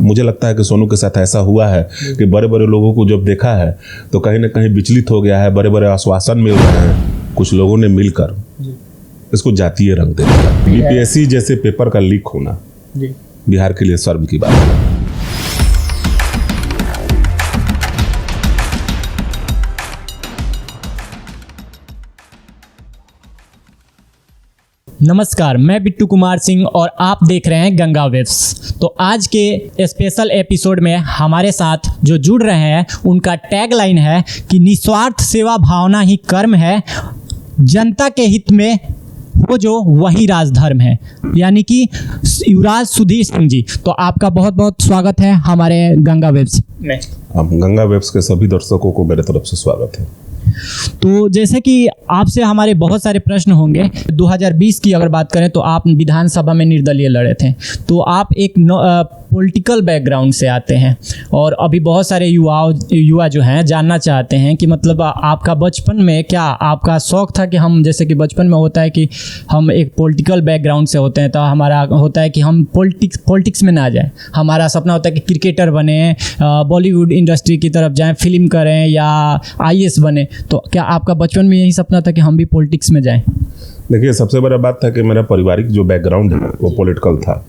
मुझे लगता है कि सोनू के साथ ऐसा हुआ है कि बड़े बड़े लोगों को जब देखा है तो कहीं ना कहीं विचलित हो गया है, बड़े बड़े आश्वासन मिल रहे हैं, कुछ लोगों ने मिलकर इसको जातीय रंग दे दिया। बीपीएससी जैसे पेपर का लीक होना बिहार के लिए शर्म की बात है। नमस्कार, मैं बिट्टू कुमार सिंह और आप देख रहे हैं गंगा वेब्स। तो आज के स्पेशल एपिसोड में हमारे साथ जो जुड़ रहे हैं उनका टैगलाइन है कि निस्वार्थ सेवा भावना ही कर्म है, जनता के हित में हो जो वही राजधर्म है, यानी कि युवराज सुधीर सिंह जी। तो आपका बहुत बहुत स्वागत है हमारे गंगा वेब्स में। गंगा वेब्स के सभी दर्शकों को मेरे तरफ से स्वागत है। तो जैसे कि आपसे हमारे बहुत सारे प्रश्न होंगे। 2020 की अगर बात करें तो आप विधानसभा में निर्दलीय लड़े थे, तो आप एक पॉलिटिकल बैकग्राउंड से आते हैं और अभी बहुत सारे युवा जो हैं जानना चाहते हैं कि मतलब आपका बचपन में क्या आपका शौक था कि हम, जैसे कि बचपन में होता है कि हम एक पॉलिटिकल बैकग्राउंड से होते हैं तो हमारा होता है कि हम पॉलिटिक्स में ना जाएं, हमारा सपना होता है कि क्रिकेटर बने, बॉलीवुड इंडस्ट्री की तरफ जाएं, फिल्म करें या IAS बने। तो क्या आपका बचपन में यही सपना था कि हम भी पॉलिटिक्स में जाएं? देखिए, सबसे बड़ा बात था कि मेरा पारिवारिक जो बैकग्राउंड है वो पॉलिटिकल था।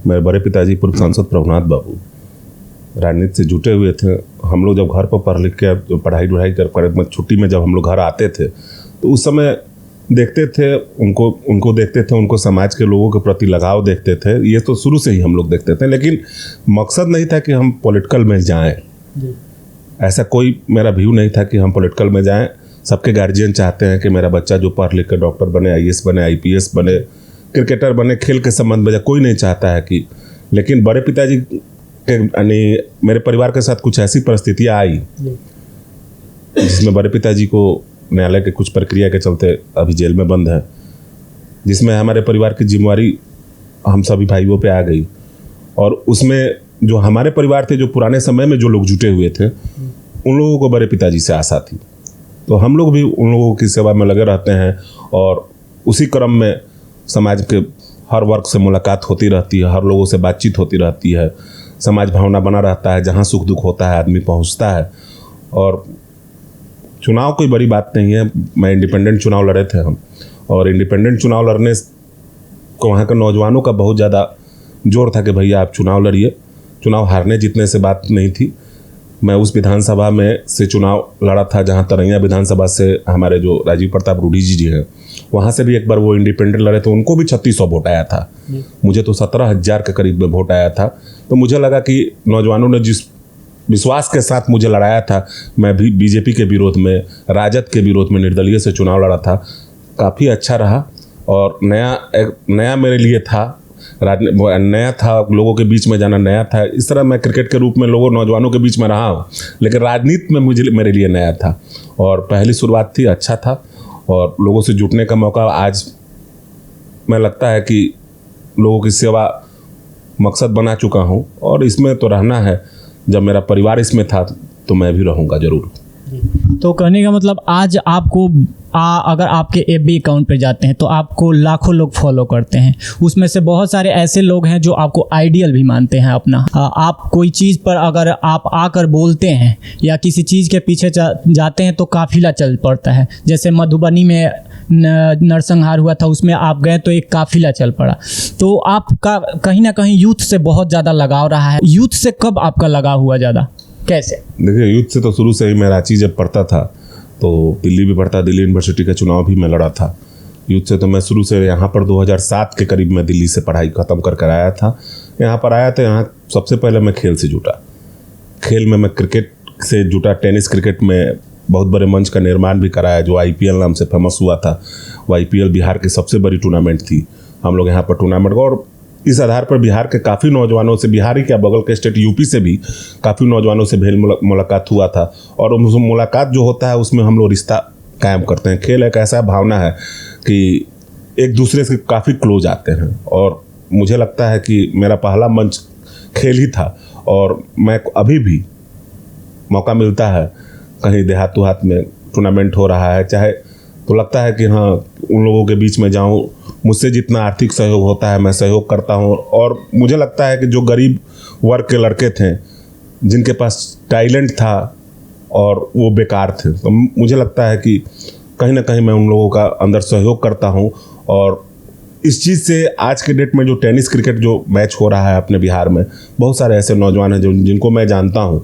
मेरे बड़े पिताजी पूर्व सांसद प्रभुनाथ बाबू राजनीति से जुटे हुए थे। हम लोग जब घर पर पढ़ लिख के जो पढ़ाई कर छुट्टी में जब हम लोग घर आते थे तो उस समय देखते थे उनको देखते थे, उनको समाज के लोगों के प्रति लगाव देखते थे। ये तो शुरू से ही हम लोग देखते थे, लेकिन मकसद नहीं था कि हम पॉलिटिकल में जाएं। ऐसा कोई मेरा व्यू नहीं था कि हम पॉलिटिकल में जाएं। सबके गार्जियन चाहते हैं कि मेरा बच्चा जो पढ़ लिख कर डॉक्टर बने, IAS बने, IPS बने, क्रिकेटर बने, खेल के संबंध में कोई नहीं चाहता है कि। लेकिन बड़े पिताजी के यानी मेरे परिवार के साथ कुछ ऐसी परिस्थितियाँ आई जिसमें बड़े पिताजी को न्यायालय के कुछ प्रक्रिया के चलते अभी जेल में बंद है, जिसमें हमारे परिवार की जिम्मेवारी हम सभी भाइयों पे आ गई। और उसमें जो हमारे परिवार थे, जो पुराने समय में जो लोग जुटे हुए थे, उन लोगों को बड़े पिताजी से आशा थी, तो हम लोग भी उन लोगों की सेवा में लगे रहते हैं। और उसी क्रम में समाज के हर वर्ग से मुलाकात होती रहती है, हर लोगों से बातचीत होती रहती है, समाज भावना बना रहता है, जहाँ सुख दुख होता है आदमी पहुँचता है। और चुनाव कोई बड़ी बात नहीं है। मैं इंडिपेंडेंट चुनाव लड़े थे हम, और इंडिपेंडेंट चुनाव लड़ने को वहाँ के नौजवानों का बहुत ज़्यादा जोर था कि भैया आप चुनाव लड़िए। चुनाव हारने जीतने से बात नहीं थी। मैं उस विधानसभा में से चुनाव लड़ा था जहां तरैया विधानसभा से हमारे जो राजीव प्रताप रूडी जी हैं, वहां से भी एक बार वो इंडिपेंडेंट लड़े थे, उनको भी 3600 वोट आया था। मुझे तो 17,000 के करीब में वोट आया था। तो मुझे लगा कि नौजवानों ने जिस विश्वास के साथ मुझे लड़ाया था, मैं भी बीजेपी के विरोध में, राजद के विरोध में निर्दलीय से चुनाव लड़ा था, काफ़ी अच्छा रहा। और नया मेरे लिए था, नया था, लोगों के बीच में जाना नया था। इस तरह मैं क्रिकेट के रूप में नौजवानों के बीच में रहा हूँ, लेकिन राजनीति में मेरे लिए नया था और पहली शुरुआत थी। अच्छा था और लोगों से जुटने का मौका आज मैं लगता है कि लोगों की सेवा मकसद बना चुका हूँ और इसमें तो रहना है। जब मेरा परिवार इसमें था तो मैं भी रहूँगा ज़रूर। तो कहने का मतलब आज आपको अगर आपके FB अकाउंट पे जाते हैं तो आपको लाखों लोग फॉलो करते हैं, उसमें से बहुत सारे ऐसे लोग हैं जो आपको आइडियल भी मानते हैं अपना। आप कोई चीज़ पर अगर आप आकर बोलते हैं या किसी चीज़ के पीछे जाते हैं तो काफिला चल पड़ता है। जैसे मधुबनी में नरसंहार हुआ था, उसमें आप गए तो एक काफिला चल पड़ा। तो आपका कहीं ना कहीं यूथ से बहुत ज़्यादा लगाव रहा है। यूथ से कब आपका लगाव हुआ ज़्यादा, कैसे? देखिए, यूथ से तो शुरू से ही मैं रांची जब पढ़ता था तो दिल्ली भी पढ़ता, दिल्ली यूनिवर्सिटी का चुनाव भी मैं लड़ा था। यूथ से तो मैं शुरू से यहाँ पर 2007 के करीब मैं दिल्ली से पढ़ाई ख़त्म कर आया था। यहाँ पर आया था, यहाँ सबसे पहले मैं खेल से जुटा। खेल में मैं क्रिकेट से जुटा, टेनिस क्रिकेट में बहुत बड़े मंच का निर्माण भी कराया जो IPL नाम से फेमस हुआ था। वो IPL बिहार की सबसे बड़ी टूर्नामेंट थी। हम लोग यहाँ पर टूर्नामेंट, और इस आधार पर बिहार के काफ़ी नौजवानों से, बिहार ही क्या बगल के स्टेट UP से भी काफ़ी नौजवानों से भेल मुलाकात हुआ था। और उस मुलाकात जो होता है उसमें हम लोग रिश्ता कायम करते हैं। खेल एक ऐसा भावना है कि एक दूसरे से काफ़ी क्लोज आते हैं, और मुझे लगता है कि मेरा पहला मंच खेल ही था। और मैं अभी भी मौका मिलता है, कहीं देहात में टूर्नामेंट हो रहा है, चाहे तो लगता है कि हाँ उन लोगों के बीच में जाऊं, मुझसे जितना आर्थिक सहयोग होता है मैं सहयोग करता हूं। और मुझे लगता है कि जो गरीब वर्ग के लड़के थे जिनके पास टैलेंट था और वो बेकार थे, तो मुझे लगता है कि कहीं ना कहीं मैं उन लोगों का अंदर सहयोग करता हूं। और इस चीज़ से आज के डेट में जो टेनिस क्रिकेट जो मैच हो रहा है अपने बिहार में, बहुत सारे ऐसे नौजवान हैं जिनको मैं जानता हूं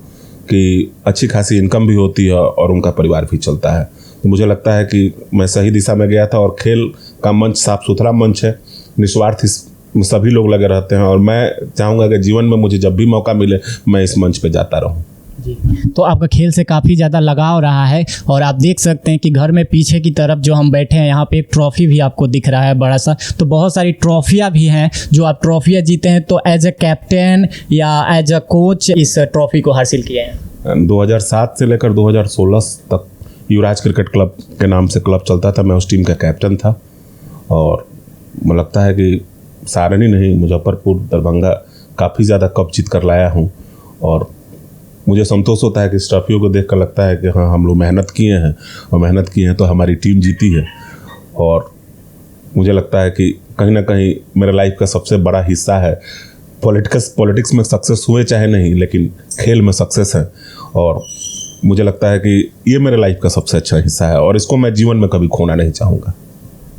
कि अच्छी खासी इनकम भी होती है और उनका परिवार भी चलता है। तो मुझे लगता है कि मैं सही दिशा में गया था। और खेल का मंच साफ सुथरा मंच है, निस्वार्थ इसमें सभी लोग लगे रहते हैं। और मैं चाहूँगा कि जीवन में मुझे जब भी मौका मिले मैं इस मंच पे जाता रहूँ। जी, तो आपका खेल से काफ़ी ज़्यादा लगाव रहा है और आप देख सकते हैं कि घर में पीछे की तरफ जो हम बैठे हैं यहाँ पे एक ट्रॉफ़ी भी आपको दिख रहा है बड़ा सा। तो बहुत सारी ट्रॉफियाँ भी हैं जो आप ट्रॉफियाँ जीते हैं। तो एज ए कैप्टन या एज ए कोच इस ट्रॉफ़ी को हासिल किए हैं। 2007 से लेकर 2016 तक युवराज क्रिकेट क्लब के नाम से क्लब चलता था, मैं उस टीम का कैप्टन था। और मुझे लगता है कि सारण ही नहीं, मुजफ्फरपुर, दरभंगा काफ़ी ज़्यादा कप जीत कर लाया हूँ। और मुझे संतोष होता है कि इस ट्रॉफियों को देख कर लगता है कि हाँ हम लोग मेहनत किए हैं, और मेहनत किए हैं तो हमारी टीम जीती है। और मुझे लगता है कि कहीं ना कहीं मेरे लाइफ का सबसे बड़ा हिस्सा है। पॉलिटिक्स में सक्सेस हुए चाहे नहीं, लेकिन खेल में सक्सेस है। और मुझे लगता है कि ये मेरे लाइफ का सबसे अच्छा हिस्सा है और इसको मैं जीवन में कभी खोना नहीं चाहूँगा।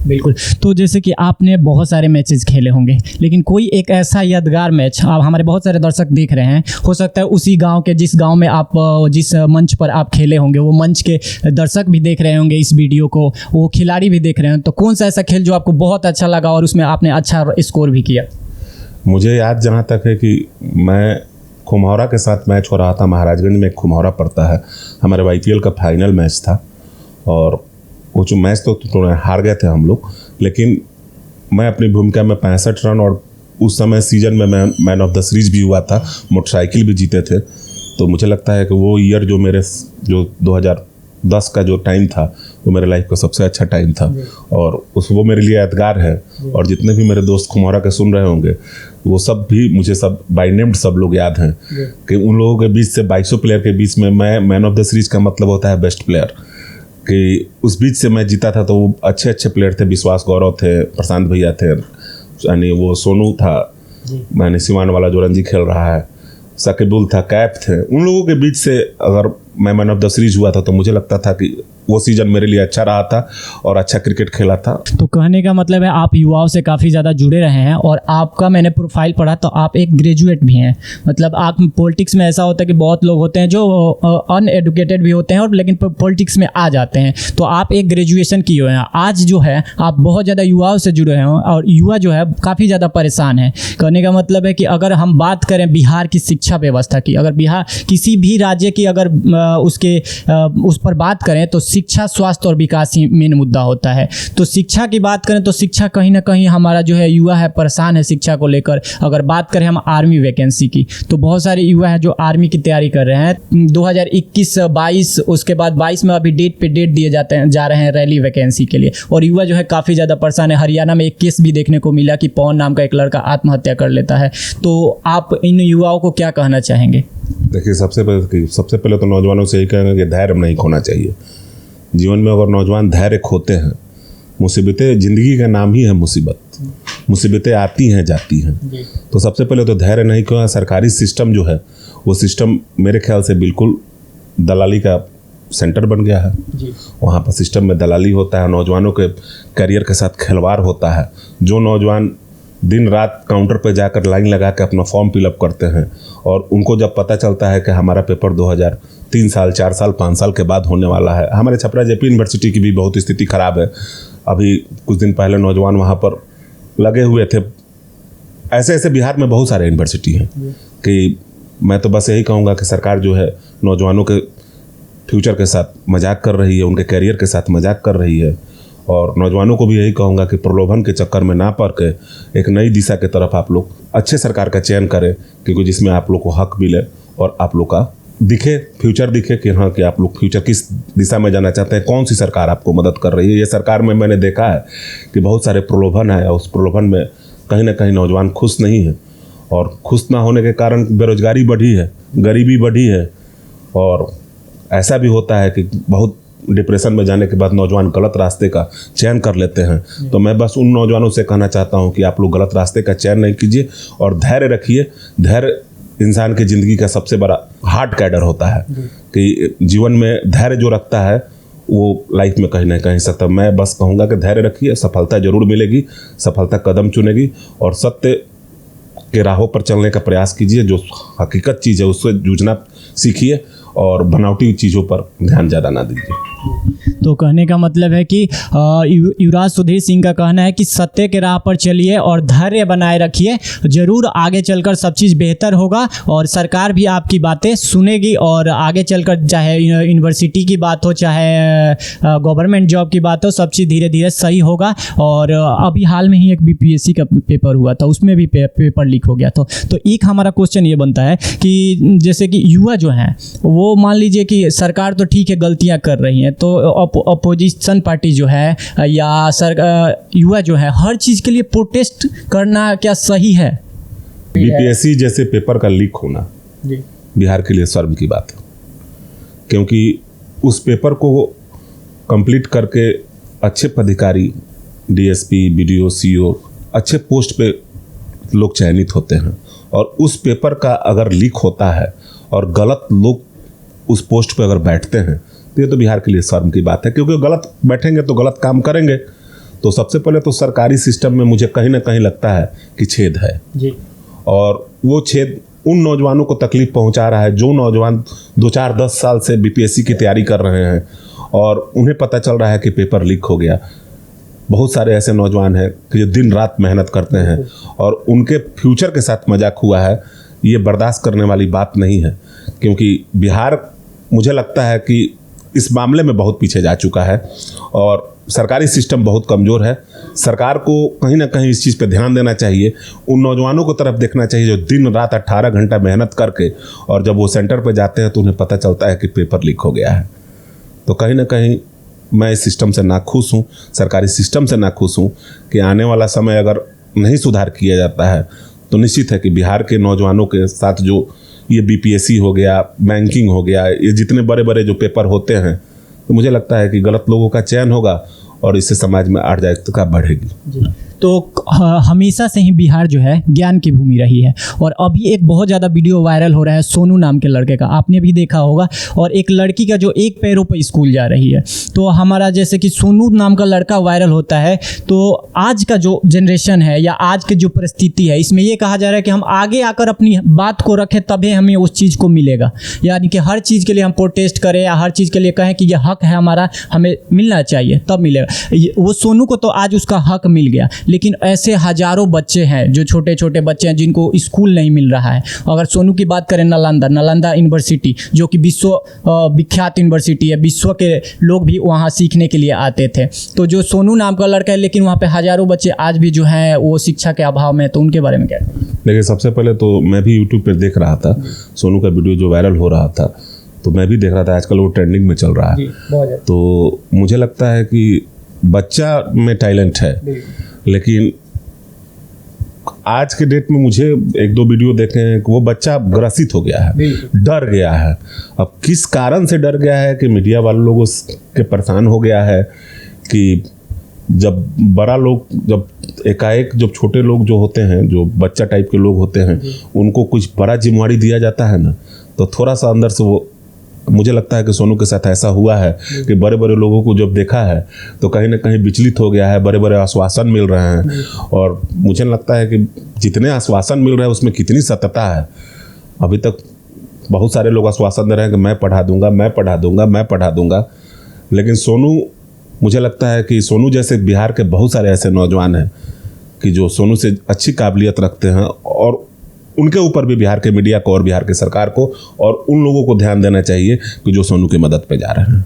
बिल्कुल। तो जैसे कि आपने बहुत सारे मैचेस खेले होंगे, लेकिन कोई एक ऐसा यादगार मैच, आप हमारे बहुत सारे दर्शक देख रहे हैं, हो सकता है उसी गांव के, जिस गांव में आप जिस मंच पर आप खेले होंगे वो मंच के दर्शक भी देख रहे होंगे इस वीडियो को, वो खिलाड़ी भी देख रहे हैं। तो कौन सा ऐसा खेल जो आपको बहुत अच्छा लगा और उसमें आपने अच्छा स्कोर भी किया? मुझे याद जहाँ तक है कि मैं खुमौरा के साथ मैच हो रहा था, महाराजगंज में खुमौरा पड़ता है, हमारे IPL का फाइनल मैच था। और वो जो मैच तो हार गए थे हम लोग, लेकिन मैं अपनी भूमिका में 65 रन, और उस समय सीजन में मैं मैन ऑफ द सीरीज भी हुआ था, मोटरसाइकिल भी जीते थे। तो मुझे लगता है कि वो ईयर जो 2010 का जो टाइम था वो मेरे लाइफ का सबसे अच्छा टाइम था। और वो मेरे लिए यादगार है। और जितने भी मेरे दोस्त खुमौरा के सुन रहे होंगे वो सब भी मुझे सब बाय नेम्ड सब लोग याद हैं कि उन लोगों के बीच से 2200 प्लेयर के बीच में मैं मैन ऑफ द सीरीज का मतलब होता है बेस्ट प्लेयर, कि उस बीच से मैं जीता था। तो वो अच्छे अच्छे प्लेयर थे, विश्वास गौरव थे, प्रशांत भैया थे, यानी वो सोनू था, मैंने सिवान वाला जो रणजी खेल रहा है, साकिबुल था, कैप थे। उन लोगों के बीच से अगर मैं मैन ऑफ द सीरीज हुआ था तो मुझे लगता था कि वो सीजन मेरे लिए अच्छा रहा था और अच्छा क्रिकेट खेला था। तो कहने का मतलब है आप युवाओं से काफ़ी ज़्यादा जुड़े रहे हैं और आपका मैंने प्रोफाइल पढ़ा तो आप एक ग्रेजुएट भी हैं। मतलब आप पॉलिटिक्स में ऐसा होता है कि बहुत लोग होते हैं जो अनएडुकेटेड भी होते हैं और लेकिन पॉलिटिक्स में आ जाते हैं। तो आप एक ग्रेजुएशन किए हुए हैं। आज जो है आप बहुत ज़्यादा युवाओं से जुड़े हैं और युवा जो है काफ़ी ज़्यादा परेशान है। कहने का मतलब है कि अगर हम बात करें बिहार की शिक्षा व्यवस्था की, अगर बिहार किसी भी राज्य की अगर उस पर बात करें तो शिक्षा, स्वास्थ्य और विकास ही मेन मुद्दा होता है। तो शिक्षा की बात करें तो शिक्षा कहीं ना कहीं हमारा जो है युवा है परेशान है शिक्षा को लेकर। अगर बात करें हम आर्मी वैकेंसी की तो बहुत सारे युवा हैं जो आर्मी की तैयारी कर रहे हैं। 2021-22 उसके बाद 22 में अभी डेट पे डेट दिए जा रहे हैं रैली वैकेंसी के लिए और युवा जो है काफ़ी ज़्यादा परेशान है। हरियाणा में एक केस भी देखने को मिला कि पवन नाम का एक लड़का आत्महत्या कर लेता है। तो आप इन युवाओं को क्या कहना चाहेंगे? देखिए, सबसे पहले तो नौजवानों से यही कहेंगे कि धैर्य नहीं खोना चाहिए। जीवन में अगर नौजवान धैर्य खोते हैं, मुसीबतें, ज़िंदगी का नाम ही है मुसीबत, मुसीबतें आती हैं जाती हैं, तो सबसे पहले तो धैर्य नहीं खोना। सरकारी सिस्टम जो है वो सिस्टम मेरे ख्याल से बिल्कुल दलाली का सेंटर बन गया है। वहाँ पर सिस्टम में दलाली होता है, नौजवानों के करियर के साथ खिलवाड़ होता है। जो नौजवान दिन रात काउंटर पर जाकर लाइन लगा के अपना फॉर्म फिलअप करते हैं और उनको जब पता चलता है कि हमारा पेपर 3 साल 4 साल 5 साल के बाद होने वाला है। हमारे छपरा जेपी यूनिवर्सिटी की भी बहुत स्थिति खराब है। अभी कुछ दिन पहले नौजवान वहाँ पर लगे हुए थे। ऐसे बिहार में बहुत सारे यूनिवर्सिटी हैं कि मैं तो बस यही कहूँगा कि सरकार जो है नौजवानों के फ्यूचर के साथ मजाक कर रही है, उनके करियर के साथ मजाक कर रही है। और नौजवानों को भी यही कहूँगा कि प्रलोभन के चक्कर में ना पड़ के एक नई दिशा की तरफ आप लोग अच्छे सरकार का चयन करें, क्योंकि जिसमें आप लोग को हक मिले और आप लोग का दिखे, फ्यूचर दिखे कि हाँ कि आप लोग फ्यूचर किस दिशा में जाना चाहते हैं, कौन सी सरकार आपको मदद कर रही है। ये सरकार में मैंने देखा है कि बहुत सारे प्रलोभन है और उस प्रलोभन में कहीं ना कहीं नौजवान खुश नहीं है और खुश ना होने के कारण बेरोजगारी बढ़ी है, गरीबी बढ़ी है। और ऐसा भी होता है कि बहुत डिप्रेशन में जाने के बाद नौजवान गलत रास्ते का चयन कर लेते हैं। तो मैं बस उन नौजवानों से कहना चाहता हूं कि आप लोग गलत रास्ते का चयन नहीं कीजिए और धैर्य रखिए। धैर्य इंसान की ज़िंदगी का सबसे बड़ा हार्ट कैडर होता है कि जीवन में धैर्य जो रखता है वो लाइफ में कहीं ना कहीं सत्य। मैं बस कहूँगा कि धैर्य रखिए, सफलता जरूर मिलेगी, सफलता कदम चुनेगी और सत्य के राहों पर चलने का प्रयास कीजिए। जो हकीकत चीज़ है उससे जूझना सीखिए और बनावटी चीज़ों पर ध्यान ज़्यादा ना दीजिए। तो कहने का मतलब है कि युवराज सुधीर सिंह का कहना है कि सत्य के राह पर चलिए और धैर्य बनाए रखिए, जरूर आगे चलकर सब चीज़ बेहतर होगा और सरकार भी आपकी बातें सुनेगी और आगे चलकर चाहे यूनिवर्सिटी की बात हो चाहे गवर्नमेंट जॉब की बात हो, सब चीज़ धीरे धीरे सही होगा। और अभी हाल में ही एक बीपीएससी का पेपर हुआ था, उसमें भी पेपर लीक हो गया था। तो एक हमारा क्वेश्चन ये बनता है कि जैसे कि युवा जो हैं वो मान लीजिए कि सरकार तो ठीक है गलतियाँ कर रही हैं, तो अपोजिशन पार्टी जो है या युवा जो है हर चीज़ के लिए प्रोटेस्ट करना क्या सही है? बीपीएससी जैसे पेपर का लीक होना बिहार के लिए शर्म की बात है, क्योंकि उस पेपर को कंप्लीट करके अच्छे पदाधिकारी डीएसपी, बीडीओ, सीओ अच्छे पोस्ट पे लोग चयनित होते हैं और उस पेपर का अगर लीक होता है और गलत लोग उस पोस्ट पे अगर बैठते हैं तो ये तो बिहार के लिए शर्म की बात है, क्योंकि गलत बैठेंगे तो गलत काम करेंगे। तो सबसे पहले तो सरकारी सिस्टम में मुझे कहीं ना कहीं लगता है कि छेद है जी। और वो छेद उन नौजवानों को तकलीफ पहुंचा रहा है जो नौजवान 2-4-10 साल से बीपीएससी की तैयारी कर रहे हैं और उन्हें पता चल रहा है कि पेपर लीक हो गया। बहुत सारे ऐसे नौजवान हैं कि जो दिन रात मेहनत करते हैं और उनके फ्यूचर के साथ मजाक हुआ है। ये बर्दाश्त करने वाली बात नहीं है, क्योंकि बिहार मुझे लगता है कि इस मामले में बहुत पीछे जा चुका है और सरकारी सिस्टम बहुत कमज़ोर है। सरकार को कहीं ना कहीं इस चीज़ पे ध्यान देना चाहिए, उन नौजवानों को तरफ देखना चाहिए जो दिन रात 18 घंटा मेहनत करके और जब वो सेंटर पे जाते हैं तो उन्हें पता चलता है कि पेपर लीक हो गया है। तो कहीं ना कहीं मैं इस सिस्टम से नाखुश हूँ, सरकारी सिस्टम से नाखुश हूँ कि आने वाला समय अगर नहीं सुधार किया जाता है तो निश्चित है कि बिहार के नौजवानों के साथ जो ये बीपीएससी हो गया, बैंकिंग हो गया, ये जितने बड़े बड़े जो पेपर होते हैं, तो मुझे लगता है कि गलत लोगों का चयन होगा और इससे समाज में अराजकता बढ़ेगी। तो हमेशा से ही बिहार जो है ज्ञान की भूमि रही है और अभी एक बहुत ज़्यादा वीडियो वायरल हो रहा है सोनू नाम के लड़के का, आपने भी देखा होगा। और एक लड़की का जो एक पैरों पर स्कूल जा रही है। तो हमारा जैसे कि सोनू नाम का लड़का वायरल होता है, तो आज का जो जनरेशन है या आज की जो परिस्थिति है, इसमें ये कहा जा रहा है कि हम आगे आकर अपनी बात को रखें तभी हमें उस चीज़ को मिलेगा, यानी कि हर चीज़ के लिए हम प्रोटेस्ट करें या हर चीज़ के लिए कहें कि यह हक है हमारा, हमें मिलना चाहिए तब मिलेगा। वो सोनू को तो आज उसका हक मिल गया, लेकिन ऐसे हजारों बच्चे हैं जो छोटे छोटे बच्चे हैं जिनको स्कूल नहीं मिल रहा है। अगर सोनू की बात करें, नालंदा यूनिवर्सिटी जो कि विश्व विख्यात यूनिवर्सिटी है, विश्व के लोग भी वहाँ सीखने के लिए आते थे। तो जो सोनू नाम का लड़का है, लेकिन वहाँ पे हजारों बच्चे आज भी जो हैं वो शिक्षा के अभाव में, तो उनके बारे में क्या? देखिए, सबसे पहले तो मैं भी यूट्यूब पर देख रहा था सोनू का वीडियो जो वायरल हो रहा था, तो मैं भी देख रहा था। आजकल वो ट्रेंडिंग में चल रहा है। तो मुझे लगता है कि बच्चा में टैलेंट है, लेकिन आज के डेट में मुझे 1-2 वीडियो देखे हैं कि वो बच्चा ग्रसित हो गया है, डर गया है। अब किस कारण से डर गया है कि मीडिया वाले लोगों के परेशान हो गया है कि जब बड़ा लोग, जब एकाएक जब छोटे लोग जो होते हैं, जो बच्चा टाइप के लोग होते हैं, उनको कुछ बड़ा जिम्मेवारी दिया जाता है ना, तो थोड़ा सा अंदर से वो, मुझे लगता है कि सोनू के साथ ऐसा हुआ है कि बड़े बड़े लोगों को जब देखा है तो कहीं ना कहीं विचलित हो गया है। बड़े बड़े आश्वासन मिल रहे हैं और मुझे लगता है कि जितने आश्वासन मिल रहे हैं उसमें कितनी सत्यता है। अभी तक बहुत सारे लोग आश्वासन दे रहे हैं कि मैं पढ़ा दूंगा, मैं पढ़ा दूंगा, मैं पढ़ा दूंगा, लेकिन सोनू, मुझे लगता है कि सोनू जैसे बिहार के बहुत सारे ऐसे नौजवान हैं कि जो सोनू से अच्छी काबिलियत रखते हैं और उनके ऊपर भी बिहार के मीडिया को और बिहार की सरकार को और उन लोगों को ध्यान देना चाहिए कि जो सोनू की मदद पे जा रहे हैं।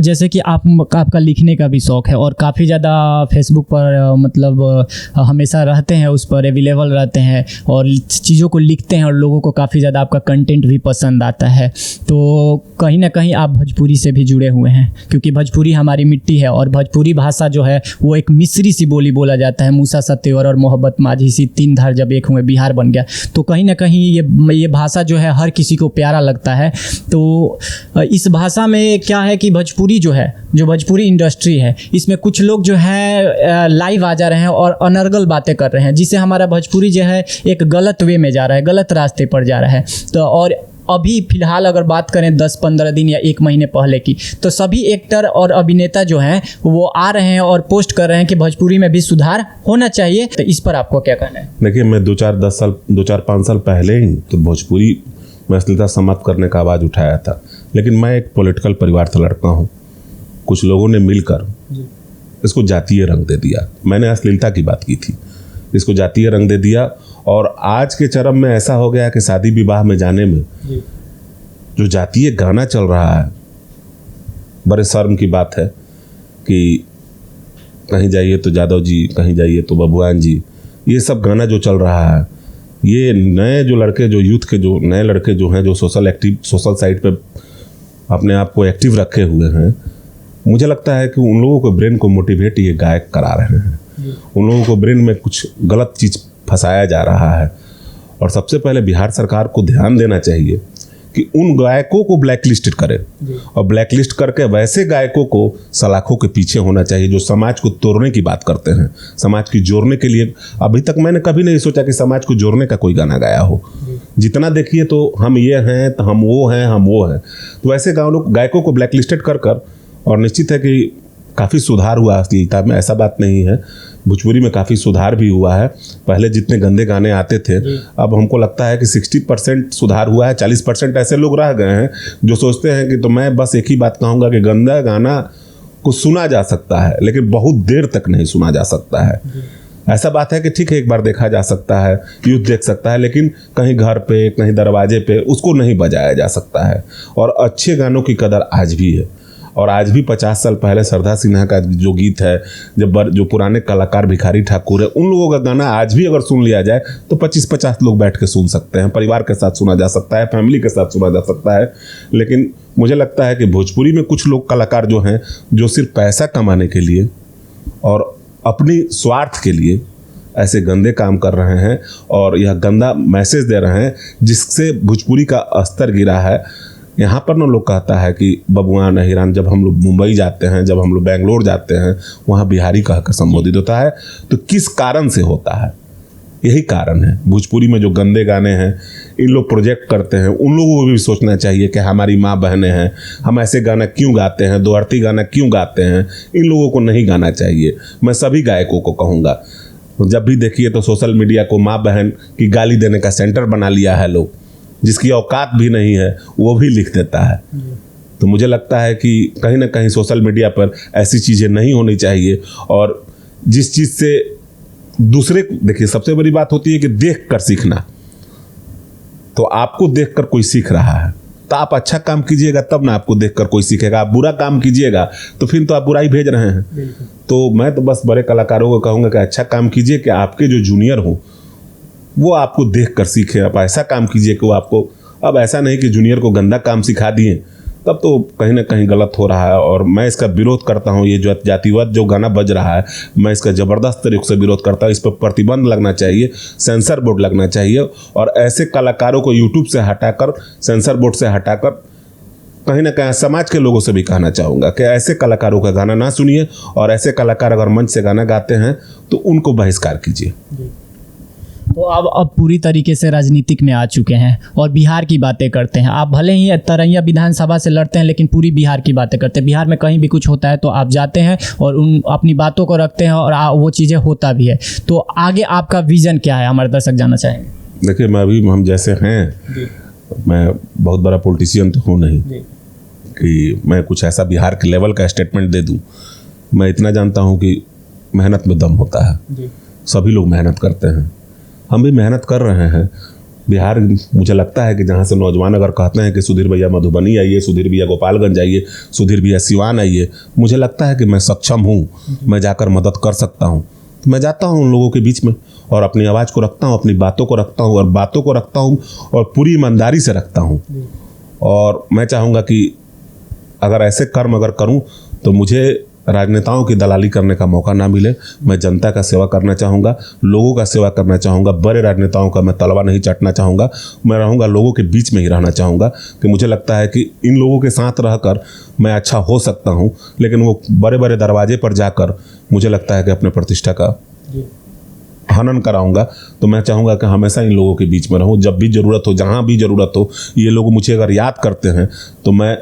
जैसे कि आपका लिखने का भी शौक़ है और काफ़ी ज़्यादा फेसबुक पर मतलब हमेशा रहते हैं, उस पर अवेलेबल रहते हैं और चीज़ों को लिखते हैं और लोगों को काफ़ी ज़्यादा आपका कंटेंट भी पसंद आता है। तो कहीं ना कहीं आप भोजपुरी से भी जुड़े हुए हैं, क्योंकि भोजपुरी हमारी मिट्टी है और भोजपुरी भाषा जो है वो एक मिस्री सी बोली बोला जाता है। मूसा सत्तेवर और मोहब्बत माझी सी 3 धार जब एक हुए बिहार बन गया। तो कहीं ना कहीं ये भाषा जो है हर किसी को प्यारा लगता है। तो इस भाषा में क्या है कि कि भोजपुरी जो भोजपुरी इंडस्ट्री है, इसमें कुछ लोग जो है लाइव आ जा रहे हैं और अनर्गल बातें कर रहे हैं, जिससे हमारा भोजपुरी जो है एक गलत वे में जा रहा है, गलत रास्ते पर जा रहा है। तो और अभी फिलहाल अगर बात करें 10-15 दिन या 1 महीने पहले की, तो सभी एक्टर और अभिनेता जो हैं वो आ रहे हैं और पोस्ट कर रहे हैं कि भोजपुरी में भी सुधार होना चाहिए। तो इस पर आपको क्या कहना है? देखिए, मैं 2-4-5 साल पहले ही तो भोजपुरी में अश्लीलता समाप्त करने का आवाज़ उठाया था, लेकिन मैं एक पॉलिटिकल परिवार से लड़का हूँ। कुछ लोगों ने मिलकर इसको जातीय रंग दे दिया। मैंने अश्लीलता की बात की थी, इसको जातीय रंग दे दिया, और आज के चरम में ऐसा हो गया कि शादी विवाह में जाने में जो जातीय गाना चल रहा है, बड़े शर्म की बात है कि कहीं जाइए तो यादव जी, कहीं जाइए तो बबुआन जी, ये सब गाना जो चल रहा है, ये नए जो लड़के, जो यूथ के जो नए लड़के जो हैं, जो सोशल साइट पे अपने आप को एक्टिव रखे हुए हैं, मुझे लगता है कि उन लोगों को ब्रेन को मोटिवेट ये गायक करा रहे हैं। उन लोगों को ब्रेन में कुछ गलत चीज़ फंसाया जा रहा है। और सबसे पहले बिहार सरकार को ध्यान देना चाहिए कि उन गायकों को ब्लैकलिस्ट करे, और ब्लैकलिस्ट करके वैसे गायकों को सलाखों के पीछे होना चाहिए जो समाज को तोड़ने की बात करते हैं, समाज की जोड़ने के लिए। अभी तक मैंने कभी नहीं सोचा कि समाज को जोड़ने का कोई गाना गाया हो। जितना देखिए तो हम ये हैं, तो हम वो हैं, हम वो हैं। तो वैसे गायकों को ब्लैकलिस्टेड कर और निश्चित है कि काफ़ी सुधार हुआ अश्लीलता में, ऐसा बात नहीं है। भोजपुरी में काफ़ी सुधार भी हुआ है। पहले जितने गंदे गाने आते थे, अब हमको लगता है कि 60% सुधार हुआ है। 40% ऐसे लोग रह गए हैं जो सोचते हैं कि, तो मैं बस एक ही बात कहूँगा कि गंदा गाना को सुना जा सकता है, लेकिन बहुत देर तक नहीं सुना जा सकता है। ऐसा बात है कि ठीक है, एक बार देखा जा सकता है, यूथ देख सकता है, लेकिन कहीं घर पे, कहीं दरवाजे पे उसको नहीं बजाया जा सकता है। और अच्छे गानों की कदर आज भी है। और आज भी 50 साल पहले श्रद्धा सिन्हा का जो गीत है, जो पुराने कलाकार भिखारी ठाकुर है, उन लोगों का गाना आज भी अगर सुन लिया जाए तो 25-50 लोग बैठ के सुन सकते हैं। परिवार के साथ सुना जा सकता है, फैमिली के साथ सुना जा सकता है। लेकिन मुझे लगता है कि भोजपुरी में कुछ लोग कलाकार जो हैं, जो सिर्फ पैसा कमाने के लिए और अपनी स्वार्थ के लिए ऐसे गंदे काम कर रहे हैं और यह गंदा मैसेज दे रहे हैं, जिससे भोजपुरी का स्तर गिरा है। यहाँ पर ना लोग कहता है कि बबुआन हिरान, जब हम लोग मुंबई जाते हैं, जब हम लोग बेंगलोर जाते हैं, वहाँ बिहारी कहकर संबोधित होता है। तो किस कारण से होता है? यही कारण है। भोजपुरी में जो गंदे गाने हैं, इन लोग प्रोजेक्ट करते हैं। उन लोगों को भी सोचना चाहिए कि हमारी माँ बहनें हैं, हम ऐसे गाना क्यों गाते हैं, दोहर्ती गाना क्यों गाते हैं। इन लोगों को नहीं गाना चाहिए। मैं सभी गायकों को कहूँगा, जब भी देखिए तो सोशल मीडिया को माँ बहन की गाली देने का सेंटर बना लिया है लोग। जिसकी औकात भी नहीं है वो भी लिख देता है। तो मुझे लगता है कि कहीं ना कहीं सोशल मीडिया पर ऐसी चीज़ें नहीं होनी चाहिए। और जिस चीज़ से दूसरे को, देखिए सबसे बड़ी बात होती है कि देख कर सीखना। तो आपको देख कर कोई सीख रहा है तो आप अच्छा काम कीजिएगा, तब ना आपको देख कर कोई सीखेगा। आप बुरा काम कीजिएगा तो फिर तो आप बुराई भेज रहे हैं। तो मैं तो बस बड़े कलाकारों को कहूँगा कि अच्छा काम कीजिए, कि आपके जो जूनियर हो वो आपको देख कर सीखे। आप ऐसा काम कीजिए कि वो आपको, अब ऐसा नहीं कि जूनियर को गंदा काम सिखा दिए, तब तो कहीं ना कहीं गलत हो रहा है। और मैं इसका विरोध करता हूँ। ये जो जातिवाद जो गाना बज रहा है, मैं इसका ज़बरदस्त तरीके से विरोध करता हूँ। इस पर प्रतिबंध लगना चाहिए, सेंसर बोर्ड लगना चाहिए। और ऐसे कलाकारों को यूट्यूब से हटाकर, सेंसर बोर्ड से हटाकर, कहीं ना कहीं समाज के लोगों से भी कहना चाहूँगा कि ऐसे कलाकारों का गाना ना सुनिए। और ऐसे कलाकार अगर मंच से गाना गाते हैं तो उनको बहिष्कार कीजिए। तो अब पूरी तरीके से राजनीतिक में आ चुके हैं और बिहार की बातें करते हैं। आप भले ही तरैया विधानसभा से लड़ते हैं, लेकिन पूरी बिहार की बातें करते हैं। बिहार में कहीं भी कुछ होता है तो आप जाते हैं और उन अपनी बातों को रखते हैं और वो चीज़ें होता भी है। तो आगे आपका विज़न क्या है, हमारे दर्शक जानना चाहेंगे। देखिए, मैं अभी हम जैसे हैं, मैं बहुत बड़ा पॉलिटिशियन तो हूँ नहीं कि मैं कुछ ऐसा बिहार के लेवल का स्टेटमेंट दे दूँ। मैं इतना जानता हूँ कि मेहनत में दम होता है। सभी लोग मेहनत करते हैं, हम भी मेहनत कर रहे हैं। बिहार, मुझे लगता है कि जहाँ से नौजवान अगर कहते हैं कि सुधीर भैया मधुबनी आइए, सुधीर भैया गोपालगंज आइए, सुधीर भैया सिवान आइए, मुझे लगता है कि मैं सक्षम हूँ, मैं जाकर मदद कर सकता हूँ। तो मैं जाता हूँ उन लोगों के बीच में और अपनी आवाज़ को रखता हूँ, अपनी बातों को रखता हूँ और बातों को रखता हूँ और पूरी ईमानदारी से रखता हूँ। और मैं चाहूँगा कि अगर ऐसे कर्म अगर करूँ तो मुझे राजनेताओं की दलाली करने का मौका ना मिले। मैं जनता का सेवा करना चाहूँगा, लोगों का सेवा करना चाहूँगा। बड़े राजनेताओं का मैं तलवा नहीं चाटना चाहूँगा। मैं रहूँगा लोगों के बीच में ही रहना चाहूँगा, कि मुझे लगता है कि इन लोगों के साथ रहकर मैं अच्छा हो सकता हूँ, लेकिन वो बड़े बड़े दरवाजे पर जाकर मुझे लगता है कि अपने प्रतिष्ठा का हनन कराऊंगा। तो मैं चाहूँगा कि हमेशा इन लोगों के बीच में रहूँ, जब भी ज़रूरत हो, जहाँ भी ज़रूरत हो। ये लोग मुझे अगर याद करते हैं तो मैं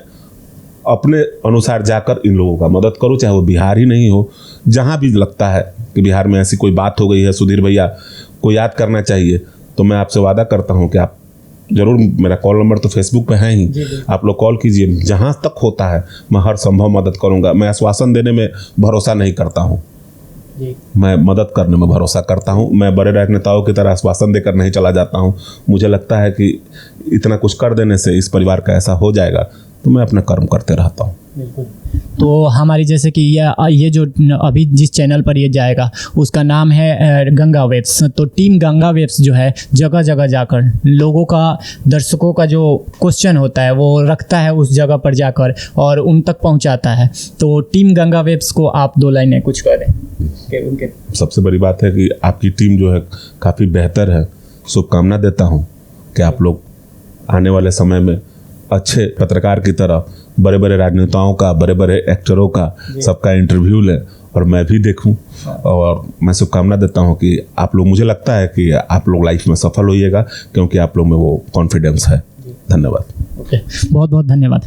अपने अनुसार जाकर इन लोगों का मदद करूँ, चाहे वो बिहार ही नहीं हो। जहाँ भी लगता है कि बिहार में ऐसी कोई बात हो गई है, सुधीर भैया को याद करना चाहिए, तो मैं आपसे वादा करता हूँ कि आप ज़रूर, मेरा कॉल नंबर तो फेसबुक पे है ही, आप लोग कॉल कीजिए। जहाँ तक होता है मैं हर संभव मदद करूँगा। मैं आश्वासन देने में भरोसा नहीं करता हूँ, मैं मदद करने में भरोसा करता हूँ। मैं बड़े राजनेताओं की तरह आश्वासन देकर नहीं चला जाता हूँ। मुझे लगता है कि इतना कुछ कर देने से इस परिवार का ऐसा हो जाएगा, तो मैं अपना कर्म करते रहता हूँ। तो हमारी जैसे कि ये जो अभी जिस चैनल पर ये जाएगा उसका नाम है गंगा वेब्स। तो टीम गंगा वेब्स जो है जगह जगह जाकर लोगों का, दर्शकों का जो क्वेश्चन होता है वो रखता है उस जगह पर जाकर और उन तक पहुंचाता है। तो टीम गंगा वेब्स को आप 2 लाइनें कुछ करें उनके। सबसे बड़ी बात है कि आपकी टीम जो है काफ़ी बेहतर है। शुभकामना देता हूँ कि आप लोग आने वाले समय में अच्छे पत्रकार की तरह बड़े बड़े राजनेताओं का, बड़े बड़े एक्टरों का, सबका इंटरव्यू लें और मैं भी देखूं। और मैं शुभकामना देता हूं कि आप लोग, मुझे लगता है कि आप लोग लाइफ में सफल होइएगा, क्योंकि आप लोग में वो कॉन्फिडेंस है। धन्यवाद। ओके, बहुत बहुत धन्यवाद।